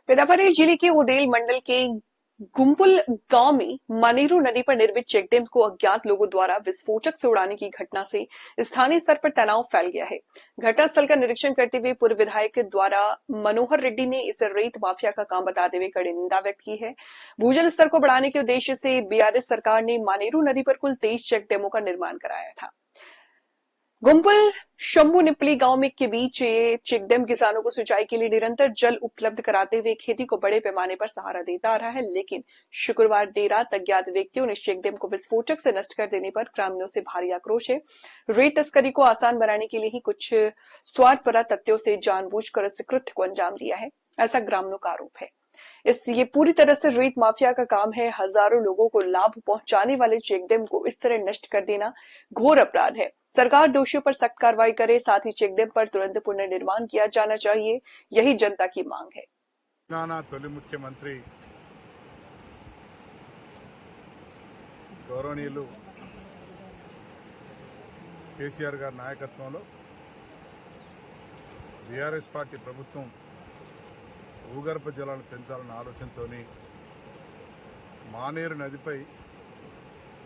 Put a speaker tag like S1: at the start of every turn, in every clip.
S1: पेदापरे जिले के उडेल मंडल के गुम्पुल गांव में मनेरू नदी पर निर्मित चेकडैम को अज्ञात लोगों द्वारा विस्फोटक से उड़ाने की घटना से स्थानीय स्तर पर तनाव फैल गया है। घटनास्थल का निरीक्षण करते हुए पूर्व विधायक द्वारा मनोहर रेड्डी ने इसे रेत माफिया का काम बताते हुए कड़ी निंदा व्यक्त की है। भूजल स्तर को बढ़ाने के उद्देश्य से बीआरएस सरकार ने मनेरू नदी पर कुल 23 चेकडैमों का निर्माण कराया था। गुम्पुल शंभू निपली गांव में के बीच ये चेकडैम किसानों को सिंचाई के लिए निरंतर जल उपलब्ध कराते हुए खेती को बड़े पैमाने पर सहारा देता आ रहा है, लेकिन शुक्रवार देर रात अज्ञात व्यक्तियों ने चेकडैम को विस्फोटक से नष्ट कर देने पर ग्रामीणों से भारी आक्रोश है। रेत तस्करी को आसान बनाने के लिए ही कुछ स्वार्थपरा तथ्यों से जानबूझकर इस कृत्य को अंजाम दिया है, ऐसा ग्रामीणों का आरोप है। ये पूरी तरह से रेत माफिया का काम है। हजारों लोगों को लाभ पहुंचाने वाले चेकडैम को इस तरह नष्ट कर देना घोर अपराध है। सरकार दोषियों पर सख्त कार्रवाई करे, साथ ही चेकडैम पर तुरंत पुनर्निर्माण किया जाना चाहिए, यही जनता की मांग है।
S2: तोली मुख्यमंत्री गौरवनीयुलु केसीआर गाరి నాయకత్వంలో बीआरएस पार्टी ప్రభుత్వం భూగర్భ జలాలు పెంచాలన్న ఆలోచనతోని మానేరు నదిపై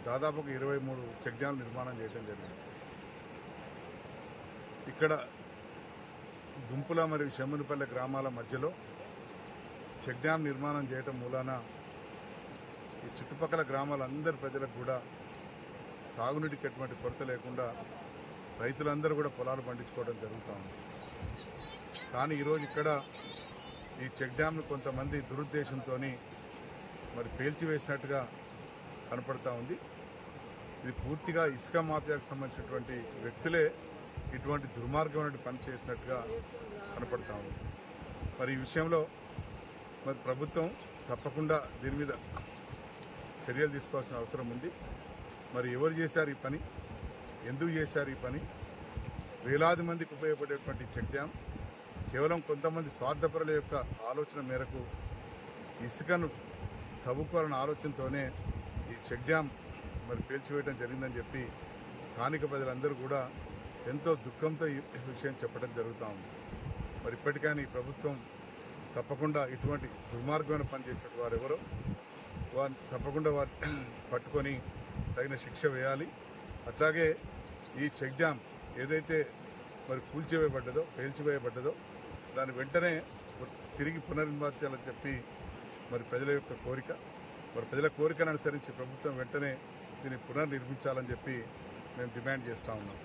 S2: దాదాపుగా 23 చెక్ డ్యామ్ల నిర్మాణం చేయడం జరిగింది. ఇక్కడ గుంపుల మరియు శమ్మునిపల్లె గ్రామాల మధ్యలో చెక్ డ్యామ్ నిర్మాణం చేయడం మూలాన ఈ చుట్టుపక్కల గ్రామాలందరి ప్రజలకు కూడా సాగునీటికి ఎటువంటి కొరత లేకుండా రైతులందరూ కూడా పొలాలు పండించుకోవడం జరుగుతూ ఉంది. కానీ ఈరోజు ఇక్కడ ఈ చెక్ డ్యామ్ను కొంతమంది దురుద్దేశంతో మరి పేల్చివేసినట్టుగా కనపడతా ఉంది. ఇది పూర్తిగా ఇసుక మాఫియాకు సంబంధించినటువంటి వ్యక్తులే ఇటువంటి దుర్మార్గమైన పని చేసినట్టుగా కనపడతా ఉంది. మరి ఈ విషయంలో మరి ప్రభుత్వం తప్పకుండా దీని మీద చర్యలు తీసుకోవాల్సిన అవసరం ఉంది. మరి ఎవరు చేశారు ఈ పని, ఎందుకు చేశారు ఈ పని? వేలాది మందికి ఉపయోగపడేటువంటి చెక్ డ్యామ్ కేవలం కొంతమంది స్వార్థపరుల యొక్క ఆలోచన మేరకు ఇసుకను తవ్వుకోవాలన్న ఆలోచనతోనే ఈ చెక్ డ్యామ్ మరి పేల్చివేయడం జరిగిందని చెప్పి స్థానిక ప్రజలందరూ కూడా ఎంతో దుఃఖంతో ఈ విషయం చెప్పడం జరుగుతూ ఉంది. మరి ఇప్పటికైనా ఈ ప్రభుత్వం తప్పకుండా ఇటువంటి దుర్మార్గమైన పని చేసినట్టు వారెవరో వారిని తప్పకుండా పట్టుకొని తగిన శిక్ష వేయాలి. అట్లాగే ఈ చెక్ డ్యామ్ ఏదైతే మరి కూల్చివేయబడ్డదో పేల్చివేయబడ్డదో దాన్ని వెంటనే తిరిగి పునర్నిర్మించాలని చెప్పి మరి ప్రజల యొక్క కోరిక. మరి ప్రజల కోరికను అనుసరించి ప్రభుత్వం వెంటనే దీన్ని పునర్నిర్మించాలని చెప్పి మేము డిమాండ్ చేస్తూ ఉన్నాం.